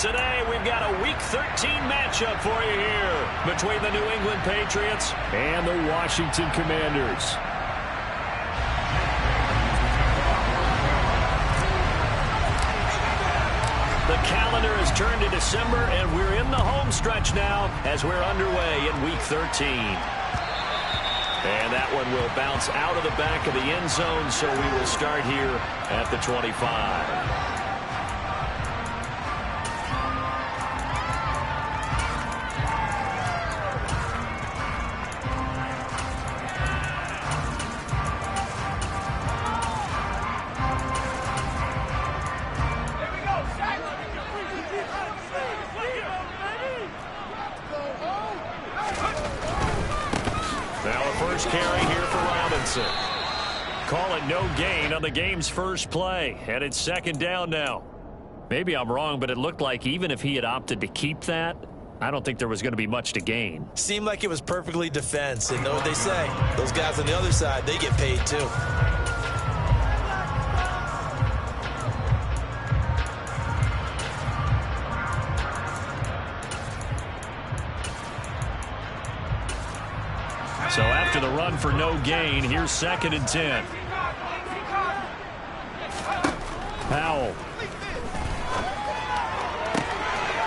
Today, we've got a Week 13 matchup for you here between the New England Patriots and the Washington Commanders. The calendar has turned to December, and we're in the home stretch now as we're underway in Week 13. And that one will bounce out of the back of the end zone, so we will start here at the 25. Call it no gain on the game's first play, and it's second down now. Maybe I'm wrong, but it looked like even if he had opted to keep that, I don't think there was going to be much to gain. Seemed like it was perfectly defense, and know what they say. Those guys on the other side, they get paid too. So after the run for no gain, here's 2nd and 10. Powell.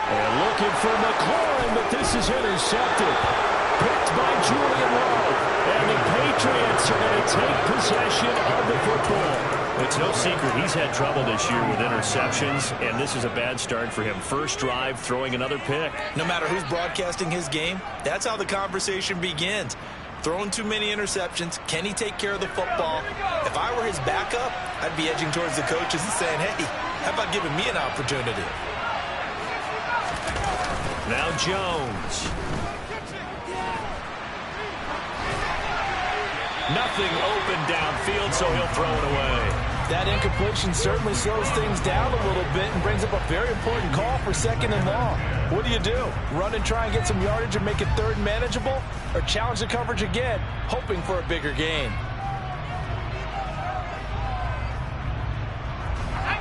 And looking for McLaurin, but this is intercepted. Picked by Julian Love. And the Patriots are going to take possession of the football. It's no secret he's had trouble this year with interceptions, and this is a bad start for him. First drive, throwing another pick. No matter who's broadcasting his game, that's how the conversation begins. Throwing too many interceptions. Can he take care of the football? If I were his backup, I'd be edging towards the coaches and saying, hey, how about giving me an opportunity? Now Jones. Nothing open downfield, so he'll throw it away. That incompletion certainly slows things down a little bit and brings up a very important call for 2nd and long. What do? Run and try and get some yardage and make it 3rd manageable? Or challenge the coverage again, hoping for a bigger gain?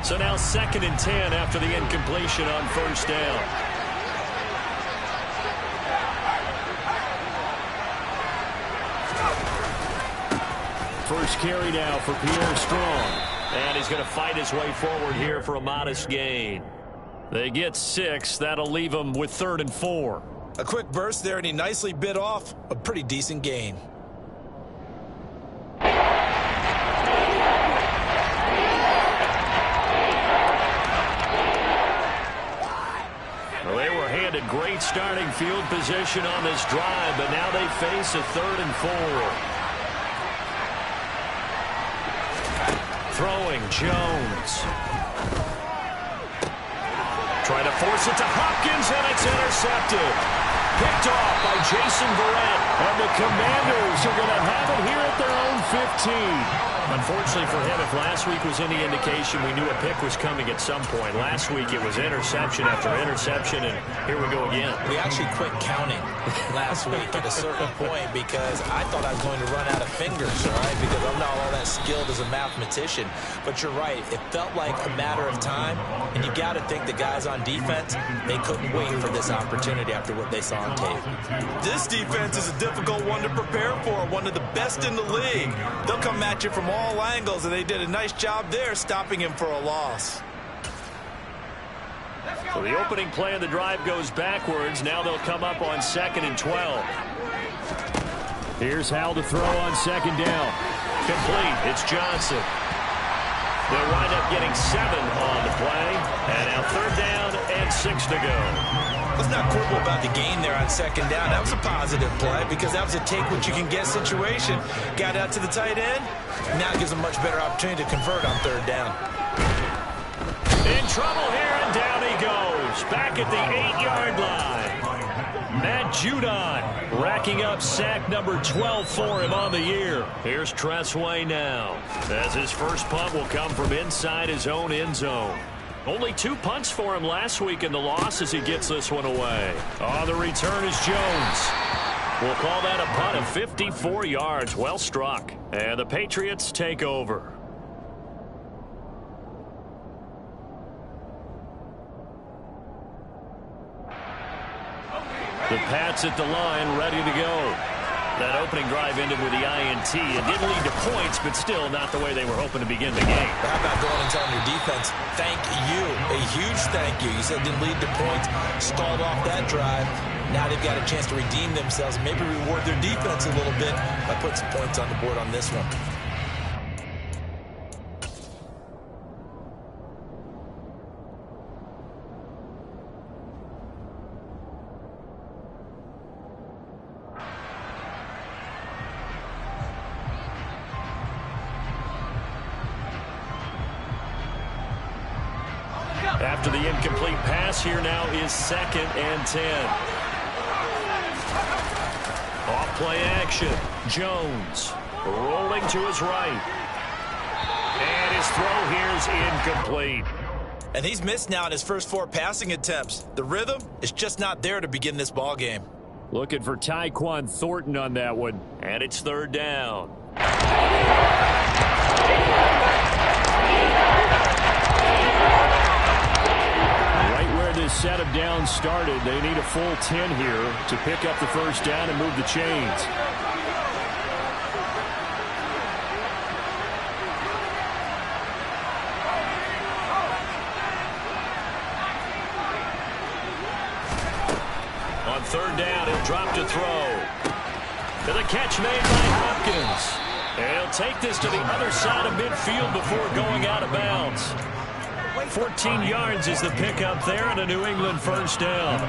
So now 2nd and 10 after the incompletion on first down. First carry now for Pierre Strong. And he's going to fight his way forward here for a modest gain. They get 6. That'll leave him with 3rd and 4. A quick burst there, and he nicely bit off a pretty decent gain. Well, they were handed great starting field position on this drive, but now they face a 3rd and 4. Throwing, Jones. Trying to force it to Hopkins, and it's intercepted. Picked off by Jason Verrett. And the Commanders are going to have it here at their own 15. Unfortunately for him, if last week was any indication, we knew a pick was coming at some point. Last week it was interception after interception, and here we go again. We actually quit counting last week at a certain point because I thought I was going to run out of fingers, all right, because I'm not all that skilled as a mathematician. But you're right. It felt like a matter of time, and you got to think the guys on defense, they couldn't wait for this opportunity after what they saw on tape. This defense is a difficult one to prepare for, one of the best in the league. They'll come at you from all angles, and they did a nice job there stopping him for a loss. So the opening play of the drive goes backwards. Now they'll come up on 2nd and 12. Here's Howell to throw on 2nd down. Complete. It's Johnson. They'll wind up getting 7 on the play. And now 3rd down and 6 to go. Let's not quibble about the gain there on 2nd down. That was a positive play because that was a take-what-you-can-get situation. Got out to the tight end. Now it gives a much better opportunity to convert on 3rd down. In trouble here, and down he goes. Back at the 8-yard line. Matt Judon racking up sack number 12 for him on the year. Here's Tressway now, as his first punt will come from inside his own end zone. Only 2 punts for him last week in the loss as he gets this one away. On the return is Jones. We'll call that a punt of 54 yards. Well struck. And the Patriots take over. The Pats at the line, ready to go. That opening drive ended with the INT. It did lead to points, but still not the way they were hoping to begin the game. How about going and telling your defense, thank you, a huge thank you. You said it didn't lead to points, stalled off that drive. Now they've got a chance to redeem themselves and maybe reward their defense a little bit by putting some points on the board on this one. After the incomplete pass, here now is 2nd and 10. Off play action. Jones rolling to his right. And his throw here is incomplete. And he's missed now in his first 4 passing attempts. The rhythm is just not there to begin this ball game. Looking for Tyquan Thornton on that one. And it's 3rd down. This set of downs started. They need a full 10 here to pick up the first down and move the chains. On 3rd down, he'll drop to throw. To the catch made by Hopkins. And he'll take this to the other side of midfield before going out of bounds. 14 yards is the pickup there and a New England first down.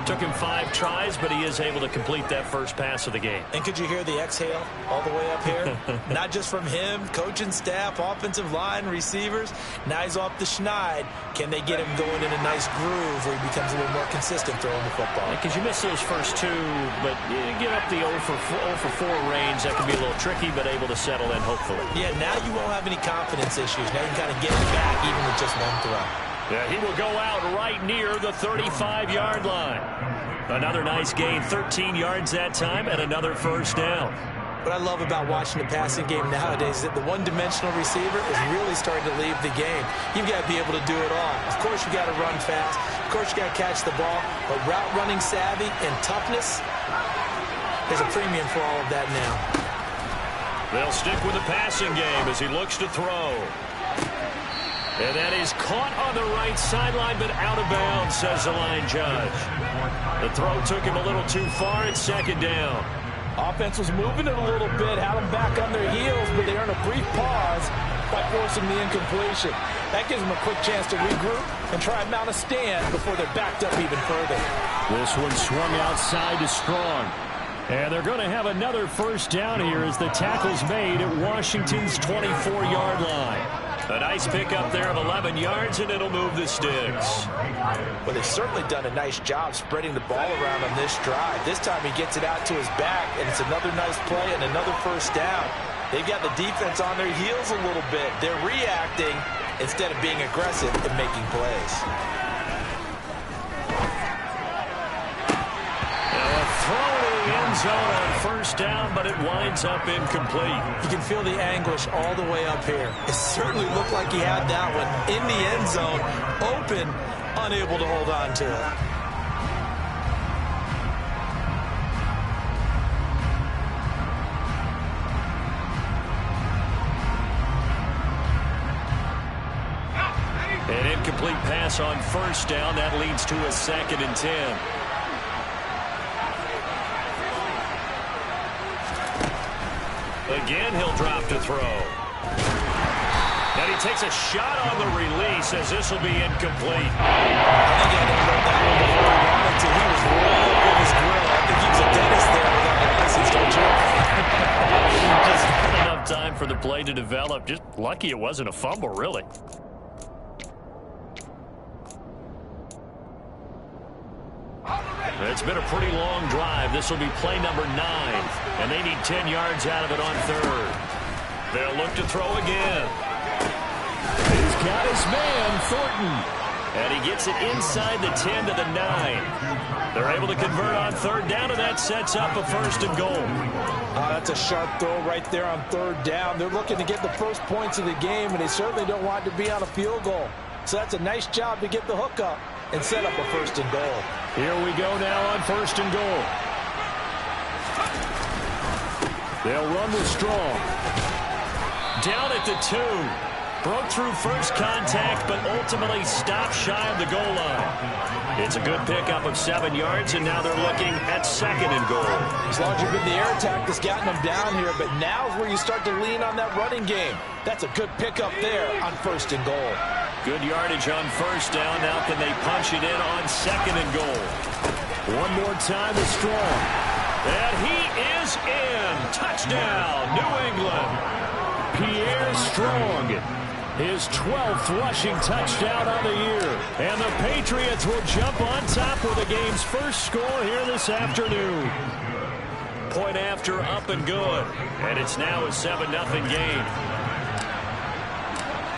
Took him 5 tries, but he is able to complete that first pass of the game. And could you hear the exhale all the way up here? Not just from him, coaching staff, offensive line, receivers. Now he's off the schneid. Can they get him going in a nice groove where he becomes a little more consistent throwing the football? Because you miss those first 2, but you get up the 0 for 4 range. That can be a little tricky, but able to settle in, hopefully. Yeah, now you won't have any confidence issues. Now you can kind of get it back even with just 1 throw. Yeah, he will go out right near the 35-yard line. Another nice gain, 13 yards that time, and another first down. What I love about watching the passing game nowadays is that the one-dimensional receiver is really starting to leave the game. You've got to be able to do it all. Of course, you got to run fast. Of course, you got to catch the ball. But route running savvy and toughness, there's a premium for all of that now. They'll stick with the passing game as he looks to throw. And that is caught on the right sideline, but out of bounds, says the line judge. The throw took him a little too far. It's 2nd down. Offense was moving it a little bit, had them back on their heels, but they earned a brief pause by forcing the incompletion. That gives them a quick chance to regroup and try and mount a stand before they're backed up even further. This one swung outside to Strong. And they're going to have another first down here as the tackle's made at Washington's 24-yard line. A nice pickup there of 11 yards, and it'll move the sticks. Well, they've certainly done a nice job spreading the ball around on this drive. This time he gets it out to his back, and it's another nice play and another first down. They've got the defense on their heels a little bit. They're reacting instead of being aggressive and making plays. End zone on first down, but it winds up incomplete. You can feel the anguish all the way up here. It certainly looked like he had that one in the end zone, open, unable to hold on to it. An incomplete pass on first down. That leads to a 2nd and 10. Again, he'll drop to throw. And he takes a shot on the release as this will be incomplete. I think I didn't know that one before he wanted to. He was rolling up in his grill. I think he was a dentist there without a license, don't you? Just not enough time for the play to develop. Just lucky it wasn't a fumble, really. It's been a pretty long drive. This will be play number 9, and they need 10 yards out of it on 3rd. They'll look to throw again. He's got his man, Thornton, and he gets it inside the 10 to the 9. They're able to convert on 3rd down, and that sets up a 1st and goal. That's a sharp throw right there on 3rd down. They're looking to get the first points of the game, and they certainly don't want to be on a field goal. So that's a nice job to get the hook up. and set up a 1st and goal. Here we go now on 1st and goal. They'll run with Strong. Down at the 2. Broke through first contact, but ultimately stopped shy of the goal line. It's a good pickup of 7 yards, and now they're looking at 2nd and goal. As long as you've been the air attack that's gotten them down here, but now's where you start to lean on that running game. That's a good pickup there on 1st and goal. Good yardage on 1st down. Now can they punch it in on 2nd and goal? One more time with Strong. And he is in. Touchdown, New England. Pierre Strong. His 12th rushing touchdown on the year. And the Patriots will jump on top with the game's first score here this afternoon. Point after, up and good. And it's now a 7-0 game.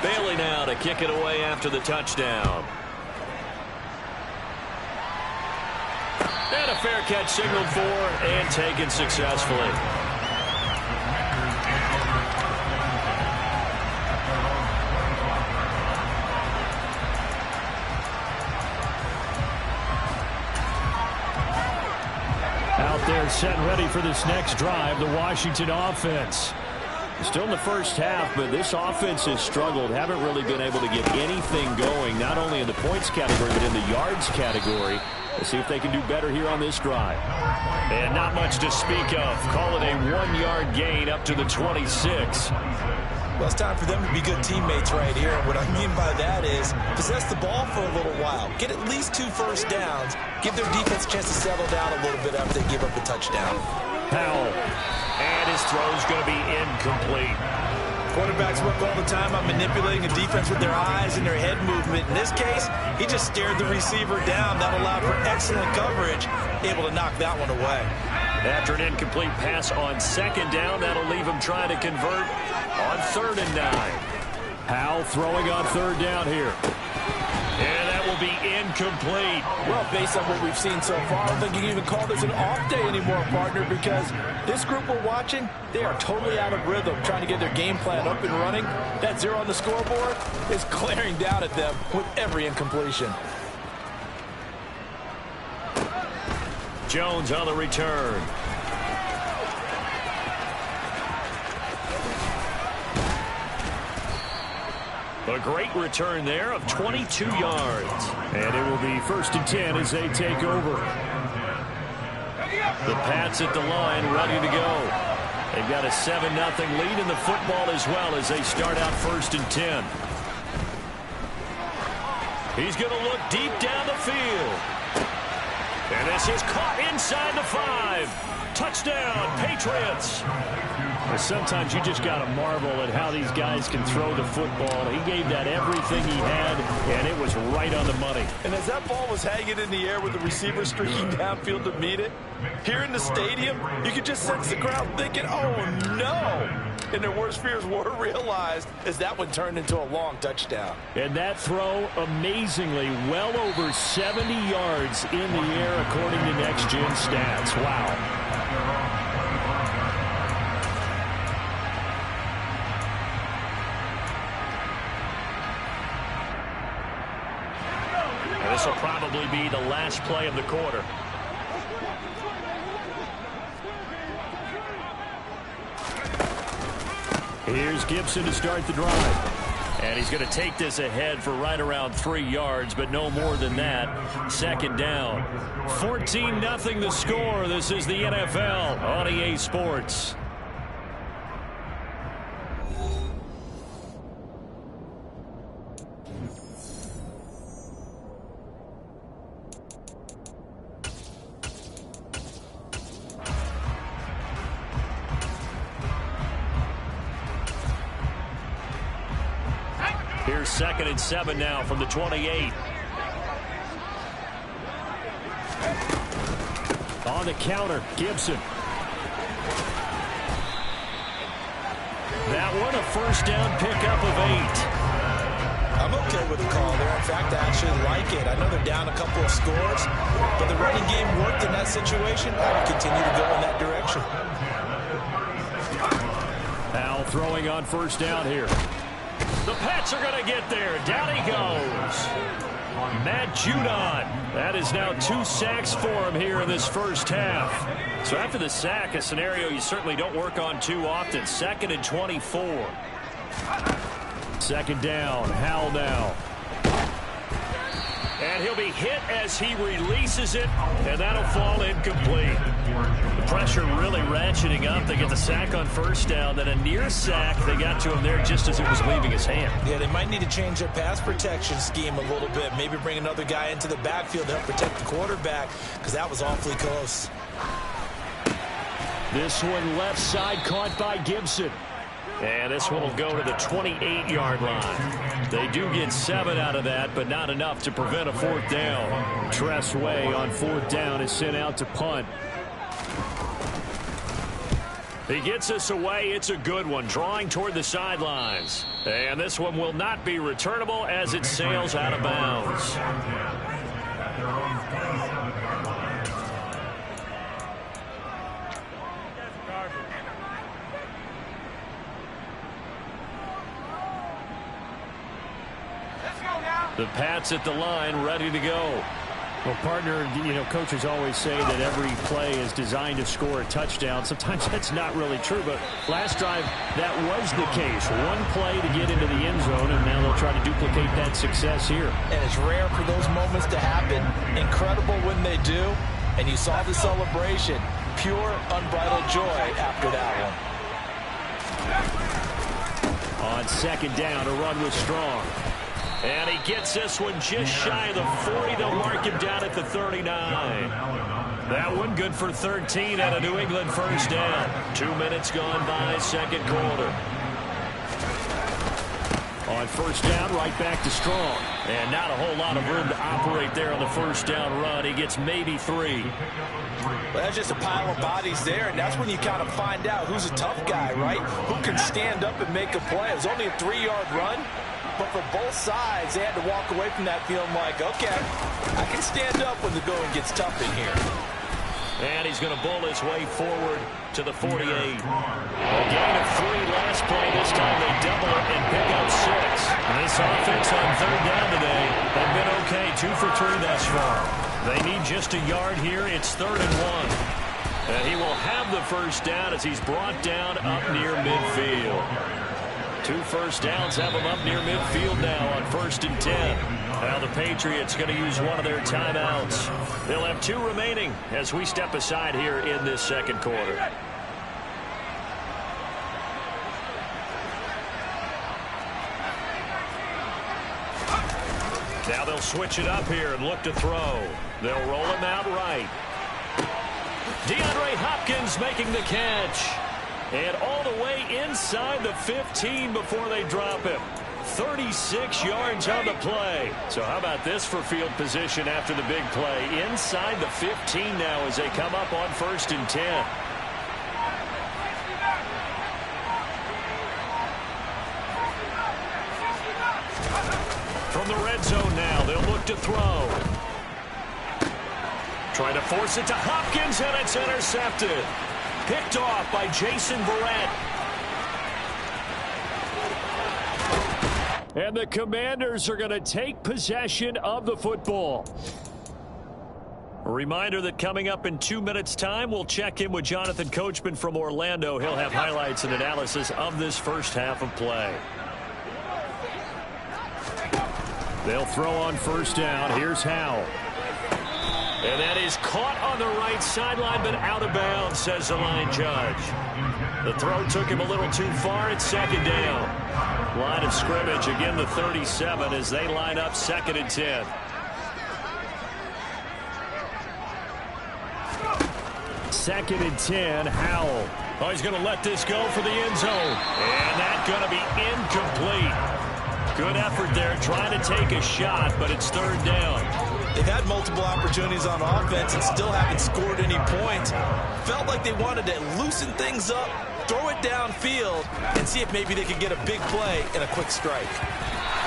Bailey now to kick it away after the touchdown. And a fair catch signaled for and taken successfully. Out there set and ready for this next drive, the Washington offense. Still in the first half, but this offense has struggled. Haven't really been able to get anything going, not only in the points category, but in the yards category. Let's see if they can do better here on this drive. And not much to speak of. Call it a 1-yard gain up to the 26. Well, it's time for them to be good teammates right here. And what I mean by that is possess the ball for a little while. Get at least 2 first downs. Give their defense a chance to settle down a little bit after they give up the touchdown. Powell. And his throw's going to be incomplete. Quarterbacks work all the time on manipulating a defense with their eyes and their head movement. In this case, he just stared the receiver down. That allowed for excellent coverage, able to knock that one away. After an incomplete pass on 2nd down, that'll leave him trying to convert on 3rd and 9. Powell throwing on 3rd down here. And that will be incomplete. Well, based on what we've seen so far, I don't think you can even call this an off day anymore, partner, because this group we're watching, they are totally out of rhythm, trying to get their game plan up and running. That 0 on the scoreboard is glaring down at them with every incompletion. Jones on the return. A great return there of 22 yards. And it will be 1st and 10 as they take over. The Pats at the line ready to go. They've got a 7-0 lead in the football as well as they start out 1st and 10. He's going to look deep down the field. And this is caught inside the 5. Touchdown, Patriots. Well, sometimes you just got to marvel at how these guys can throw the football. He gave that everything he had, and it was right on the money. And as that ball was hanging in the air with the receiver streaking downfield to meet it, here in the stadium, you could just sense the crowd thinking, oh, no. And their worst fears were realized as that one turned into a long touchdown. And that throw, amazingly, well over 70 yards in the air according to Next Gen Stats. Wow. This will probably be the last play of the quarter. Here's Gibson to start the drive. And he's going to take this ahead for right around 3 yards, but no more than that. 2nd down. 14-0 the score. This is the NFL on EA Sports. Here's 2nd and 7 now from the 28. On the counter, Gibson. That one a 1st down pickup of 8. I'm okay with the call there. In fact, I actually like it. I know they're down a couple of scores, but the running game worked in that situation. I would continue to go in that direction. Powell throwing on 1st down here. The Pats are going to get there. Down he goes. Matt Judon. That is now 2 sacks for him here in this first half. So after the sack, a scenario you certainly don't work on too often. 2nd and 24. 2nd down. Howell now. And he'll be hit as he releases it, and that'll fall incomplete. The pressure really ratcheting up. They get the sack on 1st down, then a near sack. They got to him there just as it was leaving his hand. Yeah, they might need to change their pass protection scheme a little bit. Maybe bring another guy into the backfield to help protect the quarterback, because that was awfully close. This one left side caught by Gibson. And this one will go to the 28-yard line. They do get 7 out of that, but not enough to prevent a 4th down. Tress Way on 4th down is sent out to punt. He gets us away. It's a good one, drawing toward the sidelines. And this one will not be returnable as it sails out of bounds. The Pats at the line, ready to go. Well, partner, coaches always say that every play is designed to score a touchdown. Sometimes that's not really true, but last drive, that was the case. One play to get into the end zone, and now they'll try to duplicate that success here. And it's rare for those moments to happen. Incredible when they do. And you saw the celebration. Pure, unbridled joy after that one. On 2nd down, a run was Strong. And he gets this one just shy of the 40. They'll mark him down at the 39. That one good for 13 at a New England 1st down. 2 minutes gone by, 2nd quarter. On 1st down, right back to Strong. And not a whole lot of room to operate there on the 1st down run. He gets maybe 3. Well, that's just a pile of bodies there, and that's when you kind of find out who's a tough guy, right? Who can stand up and make a play. It was only a 3-yard run. But for both sides, they had to walk away from that feeling like, okay, I can stand up when the going gets tough in here. And he's going to bull his way forward to the 48. A gain of 3 last play. This time they double it and pick up 6. This offense on 3rd down today have been okay. 2 for 3 thus far. They need just a yard here. It's 3rd and 1. And he will have the 1st down as he's brought down up near midfield. 2 first downs have them up near midfield now on 1st and 10. Now the Patriots going to use one of their timeouts. They'll have 2 remaining as we step aside here in this 2nd quarter. Now they'll switch it up here and look to throw. They'll roll him out right. DeAndre Hopkins making the catch. And all the way inside the 15 before they drop him. 36 yards on the play. So how about this for field position after the big play? Inside the 15 now as they come up on 1st and 10. From the red zone now, they'll look to throw. Trying to force it to Hopkins, and it's intercepted. Picked off by Jason Verrett. And the Commanders are going to take possession of the football. A reminder that coming up in 2 minutes' time, we'll check in with Jonathan Coachman from Orlando. He'll have highlights and analysis of this first half of play. They'll throw on 1st down. Here's Howell. And that is caught on the right sideline, but out of bounds, says the line judge. The throw took him a little too far. It's 2nd down. Line of scrimmage, again the 37 as they line up 2nd and 10. 2nd and 10, Howell. Oh, he's going to let this go for the end zone. And that's going to be incomplete. Good effort there, trying to take a shot, but it's 3rd down. They've had multiple opportunities on offense and still haven't scored any points. Felt like they wanted to loosen things up, throw it downfield, and see if maybe they could get a big play and a quick strike.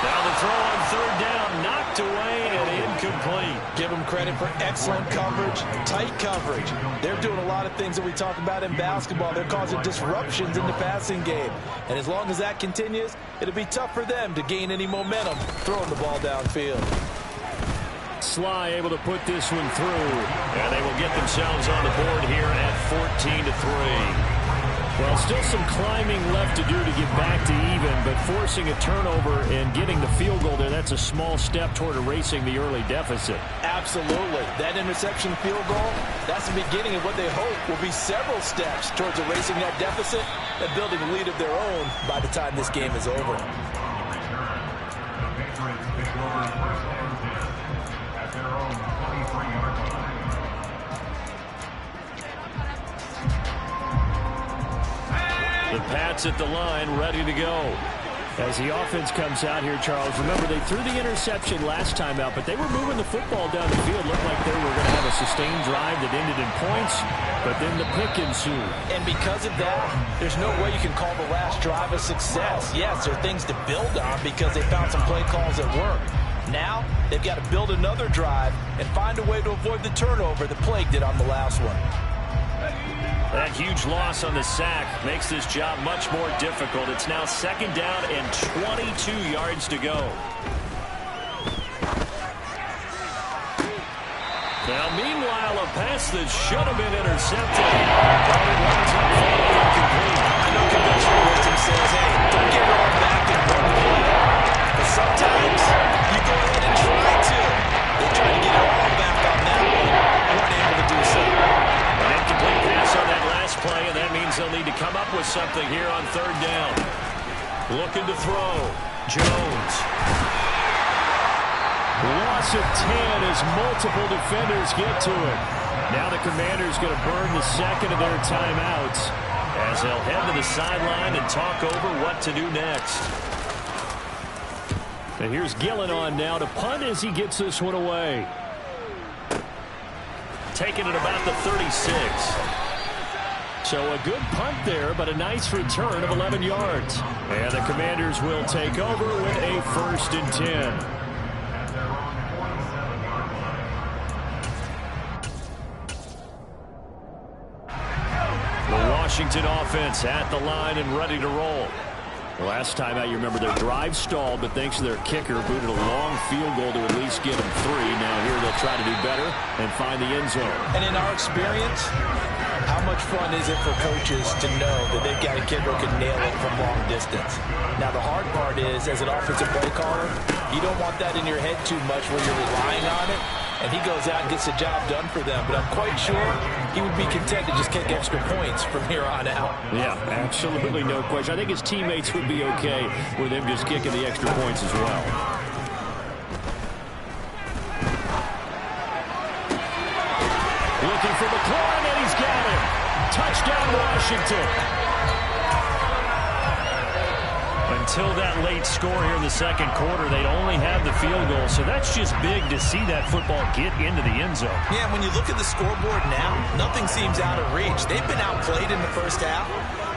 Now the throw on 3rd down, knocked away and incomplete. Give them credit for excellent coverage, tight coverage. They're doing a lot of things that we talk about in basketball. They're causing disruptions in the passing game. And as long as that continues, it'll be tough for them to gain any momentum throwing the ball downfield. Sly able to put this one through. And they will get themselves on the board here at 14-3. Well, still some climbing left to do to get back to even, but forcing a turnover and getting the field goal there, that's a small step toward erasing the early deficit. Absolutely. That interception field goal, that's the beginning of what they hope will be several steps towards erasing that deficit and building a lead of their own by the time this game is over. The Pats at the line, ready to go. As the offense comes out here, Charles, remember they threw the interception last time out, but they were moving the football down the field. Looked like they were going to have a sustained drive that ended in points, but then the pick ensued. And because of that, there's no way you can call the last drive a success. Yes, there are things to build on because they found some play calls that work. Now, they've got to build another drive and find a way to avoid the turnover that plagued it on the last one. That huge loss on the sack makes this job much more difficult. It's now 2nd down and 22 yards to go. Now, meanwhile, a pass that should have been intercepted. I know conventional wisdom says, hey, don't get all back and run the play. But sometimes you go ahead and try to. They try to get it all back on that one. Weren't able to do so. An incomplete pass on that last play, and that means they'll need to come up with something here on 3rd down. Looking to throw. Jones. Loss of 10 as multiple defenders get to it. Now the Commanders going to burn the second of their timeouts as they'll head to the sideline and talk over what to do next. And here's Gillen on now to punt as he gets this one away. Taking it about the 36. So a good punt there, but a nice return of 11 yards. And the Commanders will take over with a 1st and 10. The Washington offense at the line and ready to roll. Last time out, you remember their drive stalled, but thanks to their kicker, booted a long field goal to at least get them 3. Now here they'll try to do better and find the end zone. And in our experience, how much fun is it for coaches to know that they've got a kicker who can nail it from long distance? Now the hard part is, as an offensive play caller, you don't want that in your head too much where you're relying on it. And he goes out and gets the job done for them. But I'm quite sure he would be content to just kick extra points from here on out. Yeah, absolutely no question. I think his teammates would be okay with him just kicking the extra points as well. Looking for McLaurin, and he's got it. Touchdown, Washington. Until that late score here in the 2nd quarter, they'd only have the field goal. So that's just big to see that football get into the end zone. Yeah, when you look at the scoreboard now, nothing seems out of reach. They've been outplayed in the first half.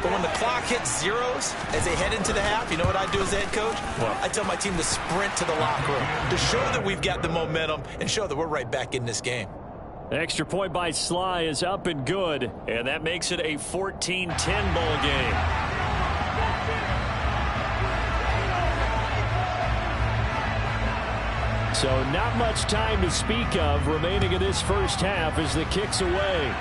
But when the clock hits zeros as they head into the half, you know what I do as a head coach? What? I tell my team to sprint to the locker room to show that we've got the momentum and show that we're right back in this game. Extra point by Sly is up and good. And that makes it a 14-10 ball game. So not much time to speak of remaining in this first half as the kick's away.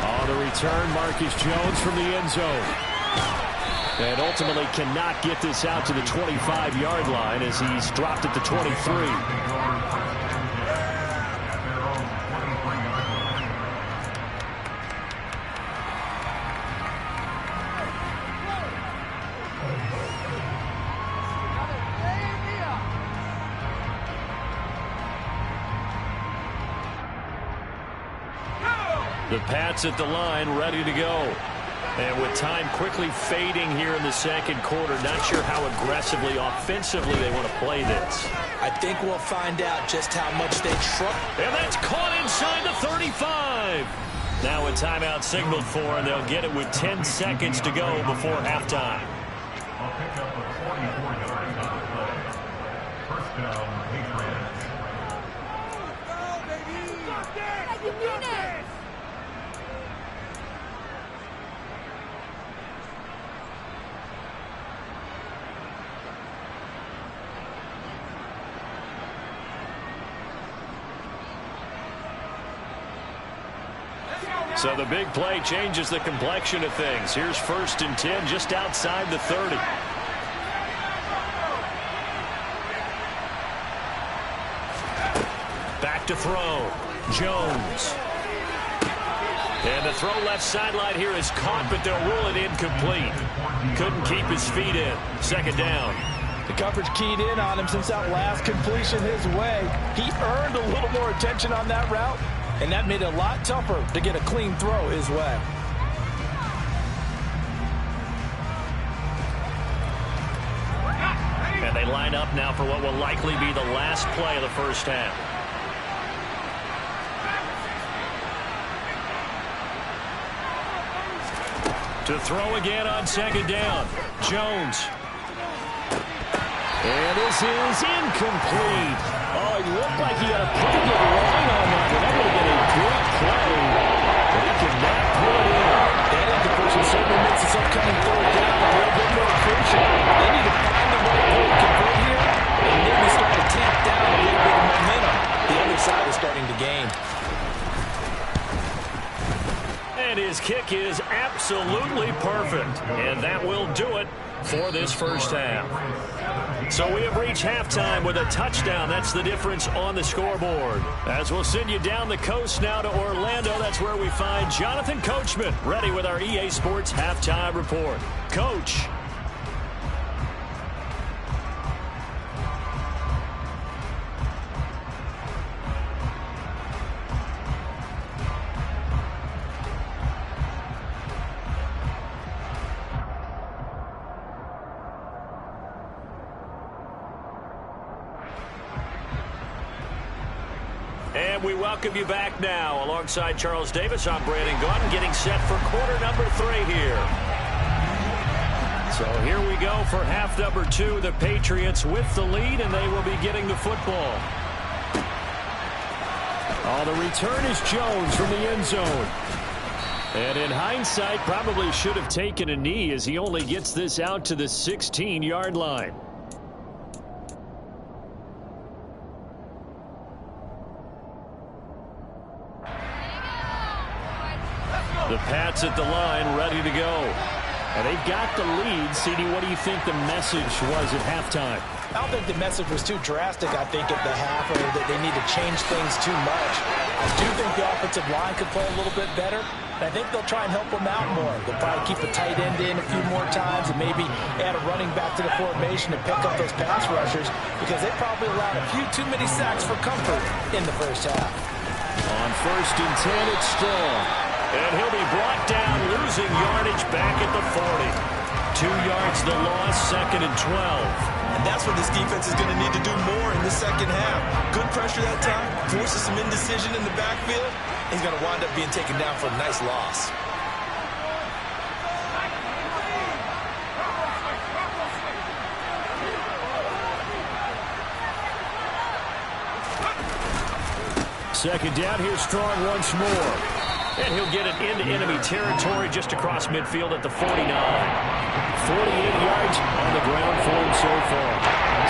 On the return, Marcus Jones from the end zone. And ultimately cannot get this out to the 25-yard line as he's dropped at the 23. The Pats at the line, ready to go. And with time quickly fading here in the 2nd quarter, not sure how aggressively, offensively they want to play this. I think we'll find out just how much they trust. And that's caught inside the 35. Now a timeout signaled for, and they'll get it with 10 seconds to go before halftime. I'll pick up a 44-yard first down, Patriots. So the big play changes the complexion of things. Here's 1st and 10 just outside the 30. Back to throw. Jones. And the throw left sideline here is caught, but they'll rule it incomplete. Couldn't keep his feet in. 2nd down. The coverage keyed in on him since that last completion his way. He earned a little more attention on that route, and that made it a lot tougher to get a clean throw his way. And they line up now for what will likely be the last play of the first half. To throw again on 2nd down. Jones. And this is incomplete. Oh, he looked like he had a pretty good line on that one. That would have been a great play, but he could not pull it in. That incomplete certainly makes this upcoming 3rd down a little bit more crucial. They need to find the right way to convert here, and maybe start to tamp down a little bit of momentum. The other side is starting to gain. And his kick is absolutely perfect. And that will do it for this first half. So we have reached halftime with a touchdown. That's the difference on the scoreboard. As we'll send you down the coast now to Orlando, that's where we find Jonathan Coachman ready with our EA Sports Halftime Report. Coach. And we welcome you back now. Alongside Charles Davis, I'm Brandon Gaudin, getting set for quarter number 3 here. So here we go for half number 2. The Patriots with the lead, and they will be getting the football. Oh, the return is Jones from the end zone. And in hindsight, probably should have taken a knee as he only gets this out to the 16-yard line. The Pats at the line, ready to go. And they've got the lead. CD, what do you think the message was at halftime? I don't think the message was too drastic, I think, at the half, or that they need to change things too much. I do think the offensive line could play a little bit better. And I think they'll try and help them out more. They'll probably keep a tight end in a few more times and maybe add a running back to the formation and pick up those pass rushers, because they probably allowed a few too many sacks for comfort in the first half. On 1st and 10, it's Strong. And he'll be brought down, losing yardage back at the 40. 2 yards the loss, 2nd and 12. And that's what this defense is going to need to do more in the second half. Good pressure that time, forces some indecision in the backfield. He's going to wind up being taken down for a nice loss. Second down, here's Strong once more. And he'll get it into enemy territory just across midfield at the 49. 48 yards on the ground for him so far.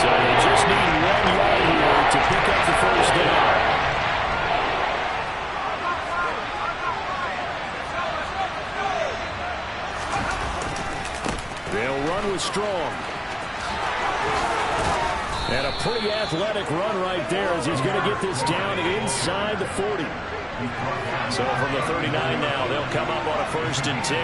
So they just need 1 yard here to pick up the first down. They'll run with Strong. And a pretty athletic run right there as he's going to get this down inside the 40. So from the 39 now, they'll come up on a 1st and 10.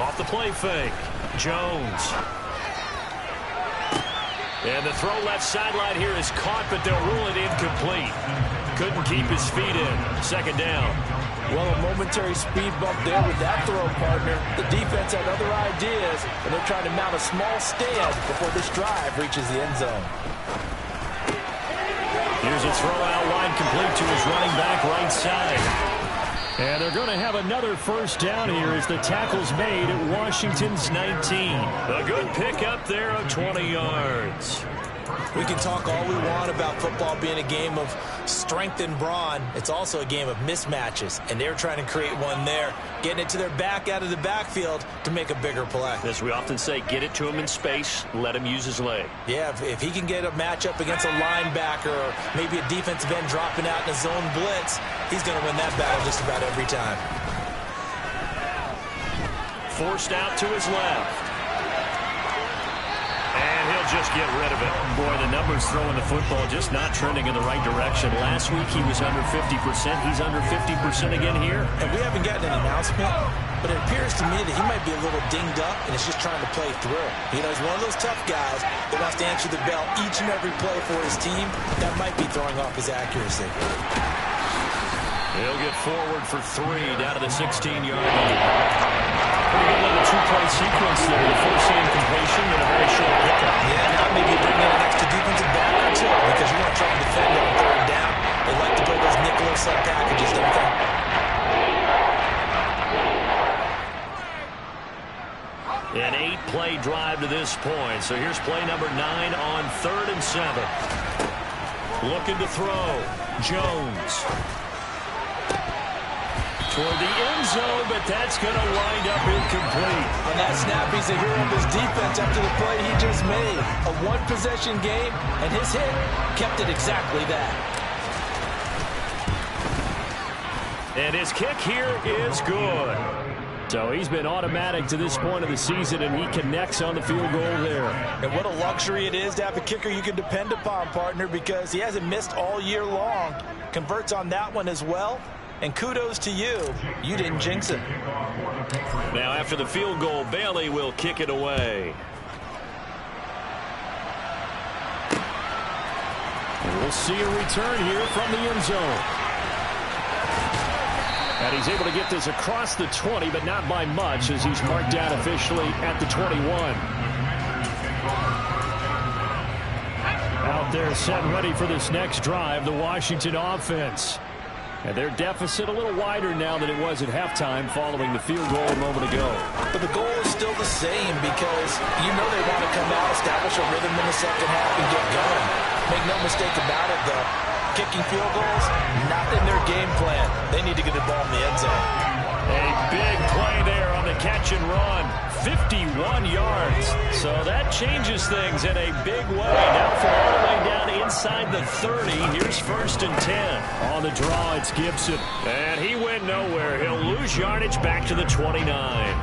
Off the play fake, Jones. And the throw left sideline here is caught, but they'll rule it incomplete. Couldn't keep his feet in. 2nd down. Well, a momentary speed bump there with that throw, partner. The defense had other ideas, and they're trying to mount a small stand before this drive reaches the end zone. Here's a throw out wide, complete to his running back right side. And they're going to have another first down here as the tackle's made at Washington's 19. A good pickup there of 20 yards. We can talk all we want about football being a game of strength and brawn. It's also a game of mismatches, and they're trying to create one there, getting it to their back out of the backfield to make a bigger play. As we often say, get it to him in space, let him use his leg. Yeah, if he can get a matchup against a linebacker or maybe a defensive end dropping out in a zone blitz, he's going to win that battle just about every time. Forced out to his left. And he'll just get rid of it. Boy, the numbers throwing the football just not trending in the right direction. Last week he was under 50%. He's under 50% again here. And we haven't gotten an announcement, but it appears to me that he might be a little dinged up and is just trying to play through. You know, he's one of those tough guys that wants to answer the bell each and every play for his team. That might be throwing off his accuracy. He'll get forward for 3 down to the 16-yard line. Pretty good little two-play sequence there. The first incompletion and a very short pickup. Yeah, now maybe bring in an extra defensive back or two because you want to try and defend on 3rd down. They like to play those nickel sub packages, don't they? An 8-play drive to this point. So here's play number 9 on 3rd and 7. Looking to throw. Jones. Toward the end zone, but that's going to wind up incomplete. On that snap, he's a hero of his defense after the play he just made. A one-possession game, and his hit kept it exactly that. And his kick here is good. So he's been automatic to this point of the season, and he connects on the field goal there. And what a luxury it is to have a kicker you can depend upon, partner, because he hasn't missed all year long. Converts on that one as well. And kudos to you. You didn't jinx it. Now after the field goal, Bailey will kick it away. And we'll see a return here from the end zone. And he's able to get this across the 20, but not by much as he's marked down officially at the 21. Out there set and ready for this next drive, the Washington offense. And their deficit a little wider now than it was at halftime following the field goal a moment ago. But the goal is still the same because you know they want to come out, establish a rhythm in the second half, and get going. Make no mistake about it, though. Kicking field goals, not in their game plan. They need to get the ball in the end zone. A big play there on the catch and run. 51 yards. So that changes things in a big way. Now for all the way down inside the 30. Here's 1st and 10. On the draw, it's Gibson. And he went nowhere. He'll lose yardage back to the 29.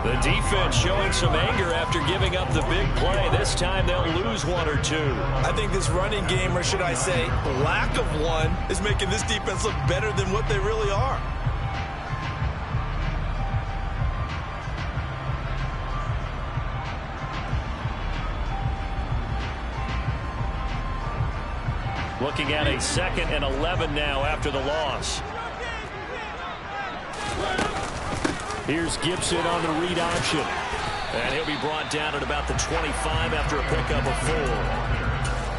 The defense showing some anger after giving up the big play. This time they'll lose 1 or 2. I think this running game, or should I say lack of one, is making this defense look better than what they really are. Looking at a 2nd and 11 now after the loss. Here's Gibson on the read option. And he'll be brought down at about the 25 after a pickup of 4.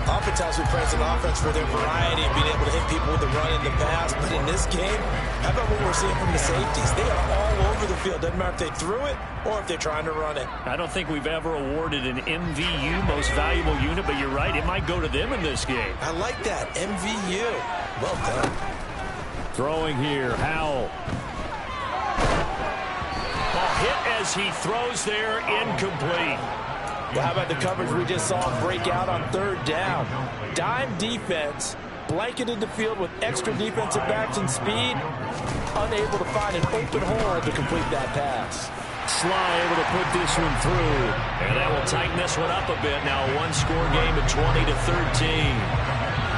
Oftentimes we praise an offense for their variety of being able to hit people with the run in the pass. But in this game, how about what we're seeing from the safeties? They are all over the field. Doesn't matter if they threw it or if they're trying to run it. I don't think we've ever awarded an MVU, most valuable unit, but you're right. It might go to them in this game. I like that. MVU. Well done. Throwing here, Howell. A hit as he throws there, incomplete. Well, how about the coverage we just saw break out on 3rd down? Dime defense, blanketed the field with extra defensive backs and speed, unable to find an open hole to complete that pass. Sly able to put this one through. And that will tighten this one up a bit. Now a one-score game at 20-13.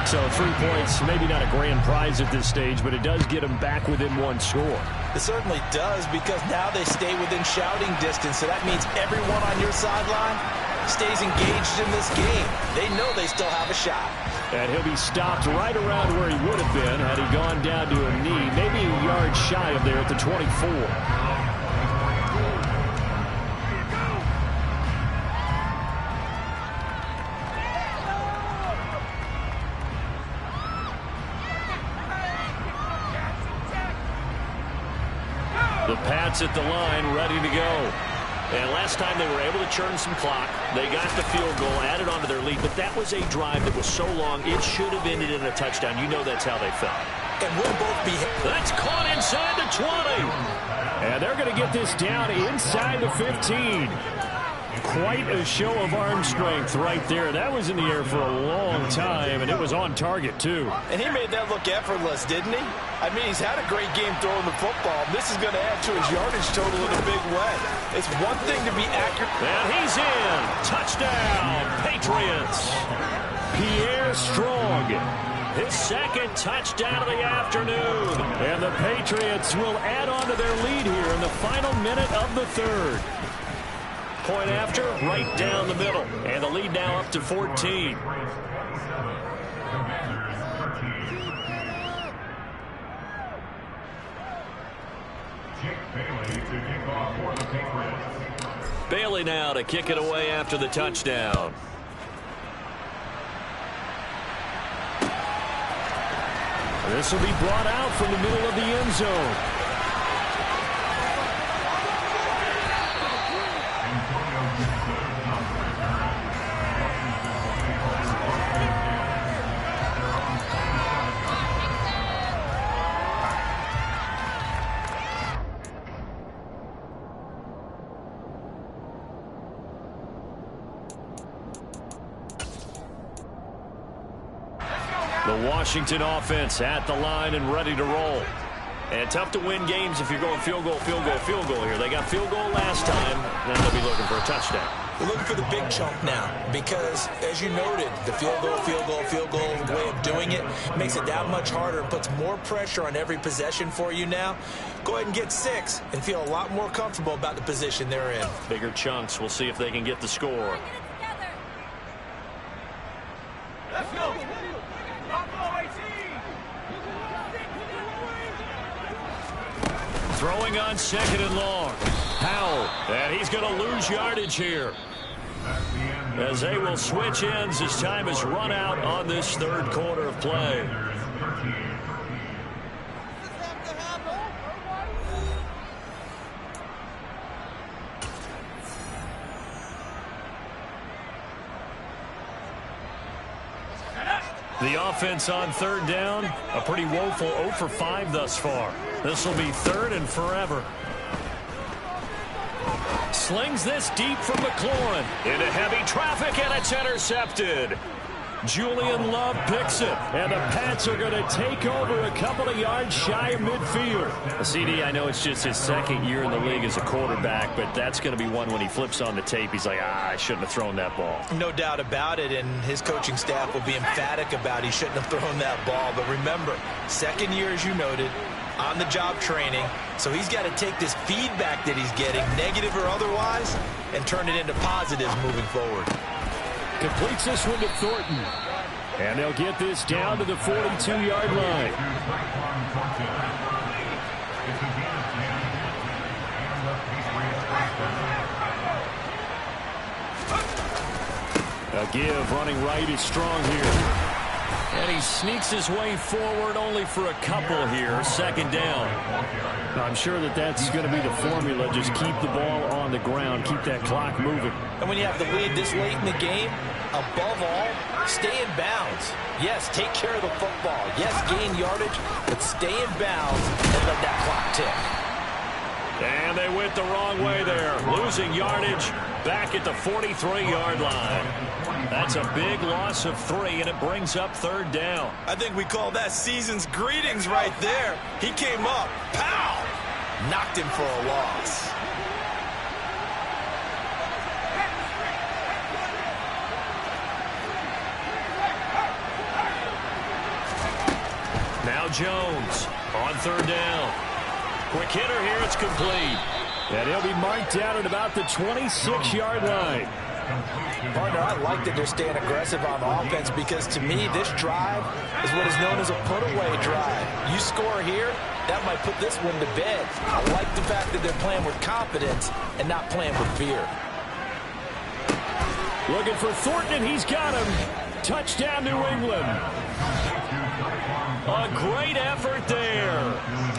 So 3 points, maybe not a grand prize at this stage, but it does get them back within 1 score. It certainly does, because now they stay within shouting distance. So that means everyone on your sideline stays engaged in this game. They know they still have a shot. And he'll be stopped right around where he would have been had he gone down to a knee, maybe a yard shy of there at the 24. The Pats at the line, ready to go. And last time they were able to churn some clock. They got the field goal, added on to their lead, but that was a drive that was so long, it should have ended in a touchdown. You know that's how they felt. And we'll both be... That's caught inside the 20. And they're going to get this down inside the 15. Quite a show of arm strength right there. That was in the air for a long time, and it was on target, too. And he made that look effortless, didn't he? I mean, he's had a great game throwing the football. This is going to add to his yardage total in a big way. It's one thing to be accurate. And he's in. Touchdown, Patriots. Pierre Strong. His second touchdown of the afternoon. And the Patriots will add on to their lead here in the final minute of the third. Point after, right down the middle. And the lead now up to 14. Bailey now to kick it away after the touchdown. This will be brought out from the middle of the end zone. The Washington offense at the line and ready to roll. And tough to win games if you're going field goal, field goal, field goal here. They got field goal last time. Now they'll be looking for a touchdown. We're looking for the big chunk now because, as you noted, the field goal way of doing it makes it that much harder and puts more pressure on every possession for you now. Go ahead and get 6 and feel a lot more comfortable about the position they're in. Bigger chunks. We'll see if they can get the score. Let's go. Throwing on second and long. Powell. And he's going to lose yardage here. As they will switch ends as time is run out on this third quarter of play. The offense on third down, a pretty woeful 0 for 5 thus far. This will be third and forever. Slings this deep from McLaurin. Into heavy traffic, and it's intercepted. Julian Love picks it, and the Pats are going to take over a couple of yards shy of midfield. CD, I know it's just his second year in the league as a quarterback, but that's going to be one when he flips on the tape. He's like, I shouldn't have thrown that ball. No doubt about it, and his coaching staff will be emphatic about he shouldn't have thrown that ball. But remember, second year, as you noted, on-the-job training, so he's got to take this feedback that he's getting, negative or otherwise, and turn it into positives moving forward. Completes this one to Thornton. And they'll get this down to the 42-yard line. A give running right is Strong here. And he sneaks his way forward only for a couple here. Second down. I'm sure that's going to be the formula. Just keep the ball on the ground. Keep that clock moving. And when you have the lead this late in the game, above all, stay in bounds. Yes, take care of the football. Yes, gain yardage, but stay in bounds and let that clock tick. And they went the wrong way there. Losing yardage back at the 43-yard line. That's a big loss of 3, and it brings up third down. I think we call that season's greetings right there. He came up, pow! Knocked him for a loss. Now Jones on third down. Quick hitter here, it's complete. And he'll be marked down at about the 26-yard line. Partner, I like that they're staying aggressive on offense because, to me, this drive is what is known as a put-away drive. You score here, that might put this one to bed. I like the fact that they're playing with confidence and not playing with fear. Looking for Thornton, and he's got him. Touchdown, New England. A great effort there.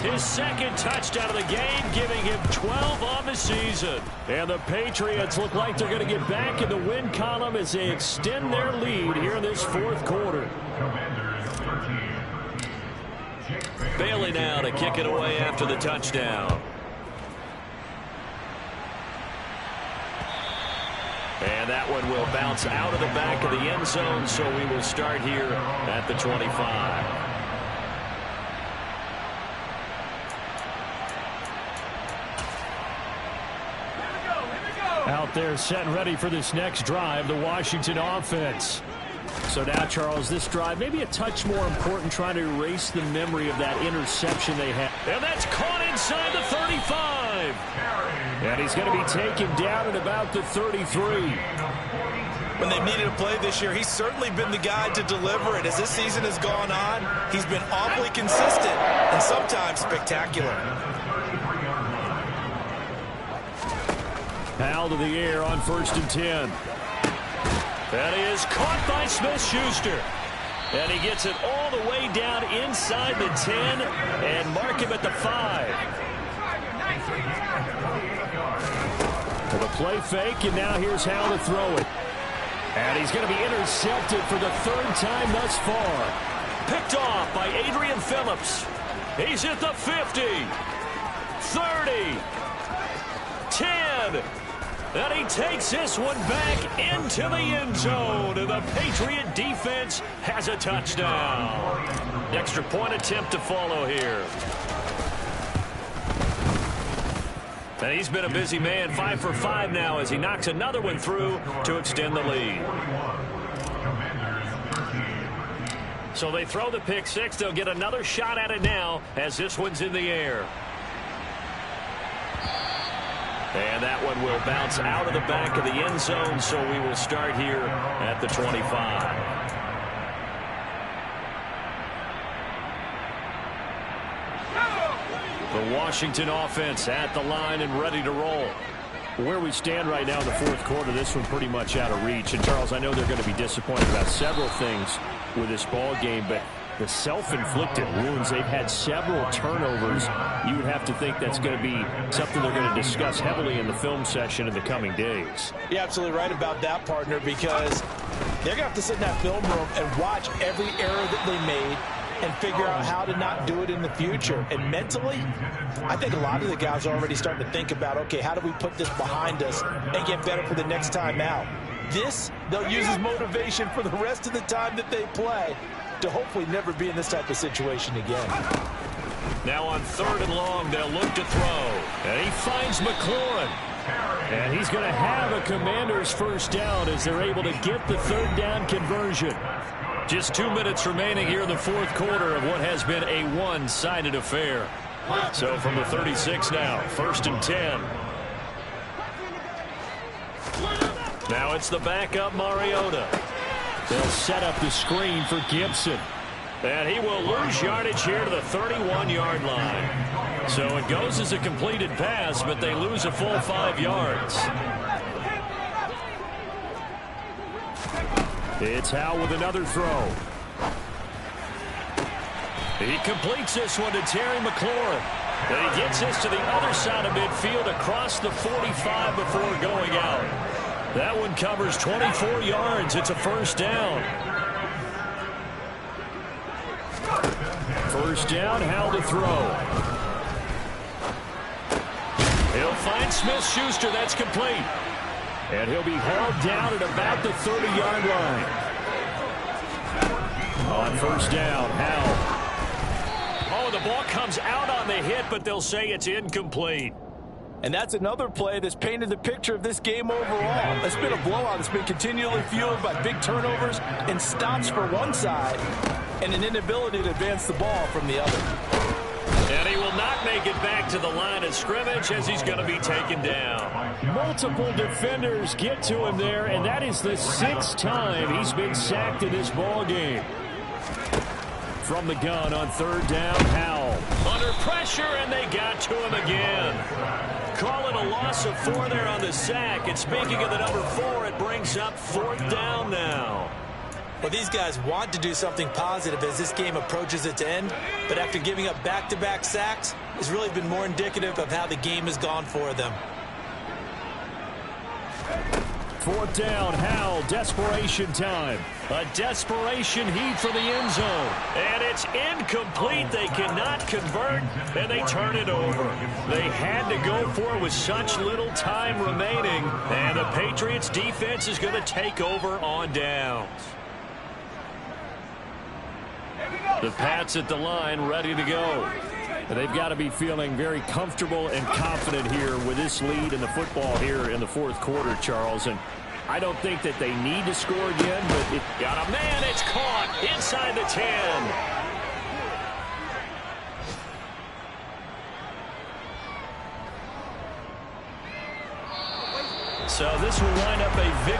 His second touchdown of the game, giving him 12 on the season. And the Patriots look like they're going to get back in the win column as they extend their lead here in this fourth quarter. Bailey now to kick it away after the touchdown. And that one will bounce out of the back of the end zone, so we will start here at the 25. Out there set and ready for this next drive, the Washington offense. So now, Charles, this drive maybe a touch more important, trying to erase the memory of that interception they had. And that's caught inside the 35. And he's going to be taken down at about the 33. When they've needed a play this year, he's certainly been the guy to deliver it. As this season has gone on, he's been awfully consistent and sometimes spectacular. Powell to the air on 1st and 10. That is caught by Smith-Schuster. And he gets it all the way down inside the 10 and mark him at the 5. The play fake, and now here's how to throw it. And he's going to be intercepted for the 3rd time thus far. Picked off by Adrian Phillips. He's at the 50, 30, 10. And he takes this one back into the end zone. And the Patriot defense has a touchdown. Extra point attempt to follow here. And he's been a busy man, 5 for 5 now as he knocks another one through to extend the lead. So they throw the pick six. They'll get another shot at it now as this one's in the air. And that one will bounce out of the back of the end zone, so we will start here at the 25. The Washington offense at the line and ready to roll. Where we stand right now in the fourth quarter, this one pretty much out of reach. And, Charles, I know they're going to be disappointed about several things with this ball game, but the self-inflicted wounds, they've had several turnovers. You would have to think that's going to be something they're going to discuss heavily in the film session in the coming days. You're absolutely right about that, partner, because they're going to have to sit in that film room and watch every error that they made and figure out how to not do it in the future. And mentally, I think a lot of the guys are already starting to think about, okay, how do we put this behind us and get better for the next time out? This, they'll use as motivation for the rest of the time that they play to hopefully never be in this type of situation again. Now on 3rd and long, they'll look to throw. And he finds McLaurin. And he's going to have a Commander's first down as they're able to get the 3rd down conversion. Just 2 minutes remaining here in the fourth quarter of what has been a one-sided affair. So from the 36 now, 1st and 10. Now it's the backup Mariota. They'll set up the screen for Gibson. And he will lose yardage here to the 31-yard line. So it goes as a completed pass, but they lose a full 5 yards. It's Howe with another throw. He completes this one to Terry McLaurin. And he gets this to the other side of midfield across the 45 before going out. That one covers 24 yards. It's a first down. First down, Howe to throw. He'll find Smith-Schuster. That's complete. And he'll be hauled down at about the 30-yard line. On first down, Howe. Oh, the ball comes out on the hit, but they'll say it's incomplete. And that's another play that's painted the picture of this game overall. It's been a blowout. It's been continually fueled by big turnovers and stops for one side and an inability to advance the ball from the other. And he will not make it back to the line of scrimmage as he's going to be taken down. Multiple defenders get to him there, and that is the 6th time he's been sacked in this ball game. From the gun on 3rd down, Howell. Under pressure, and they got to him again. Call it a loss of 4 there on the sack. And speaking of the number 4, it brings up 4th down now. Well, these guys want to do something positive as this game approaches its end, but after giving up back-to-back sacks, it's really been more indicative of how the game has gone for them. Fourth down, Howell, desperation time. A desperation heave for the end zone. And it's incomplete. They cannot convert, and they turn it over. They had to go for it with such little time remaining, and the Patriots defense is going to take over on downs. The Pats at the line, ready to go. They've got to be feeling very comfortable and confident here with this lead in the football here in the fourth quarter, Charles. And I don't think that they need to score again, but it got a man. It's caught inside the 10. So this will wind up a victory.